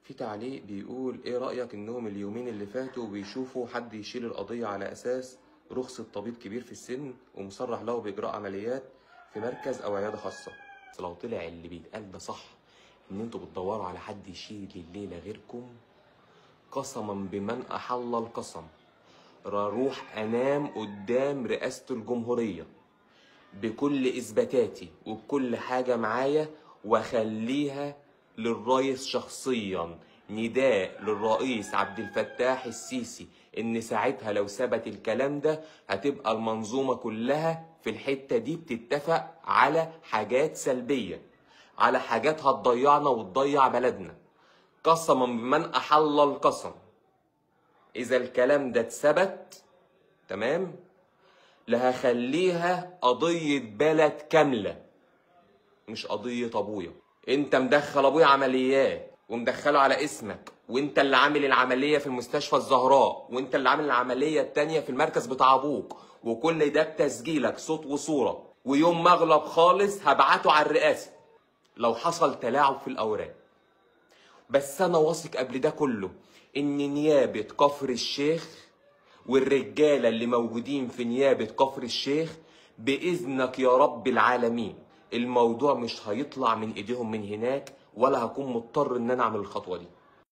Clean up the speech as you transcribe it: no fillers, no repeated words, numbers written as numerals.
في تعليق بيقول ايه رأيك انهم اليومين اللي فاتوا بيشوفوا حد يشيل القضية على اساس رخصة طبيب كبير في السن ومصرح له باجراء عمليات في مركز او عيادة خاصة. بس لو طلع اللي بيتقال ده صح، ان انتوا بتدوروا على حد يشيل الليلة غيركم، قسما بمن احل القسم اروح انام قدام رئاسة الجمهورية بكل اثباتاتي وبكل حاجة معايا واخليها للرئيس شخصيا نداء للرئيس عبد الفتاح السيسي، ان ساعتها لو ثبت الكلام ده هتبقى المنظومة كلها في الحتة دي بتتفق على حاجات سلبية، على حاجات هتضيعنا وتضيع بلدنا. قسما بمن احل القسم اذا الكلام ده اتثبت تمام لا هخليها قضية بلد كاملة، مش قضية ابويا. انت مدخل ابويا عمليات ومدخله على اسمك، وانت اللي عامل العملية في المستشفى الزهراء، وانت اللي عامل العملية التانية في المركز بتاع ابوك، وكل ده بتسجيلك صوت وصورة، ويوم ما اغلب خالص هبعته على الرئاسة لو حصل تلاعب في الاوراق. بس انا واثق قبل ده كله ان نيابة كفر الشيخ والرجالة اللي موجودين في نيابة كفر الشيخ بإذنك يا رب العالمين الموضوع مش هيطلع من ايديهم من هناك، ولا هكون مضطر ان انا اعمل الخطوة دي.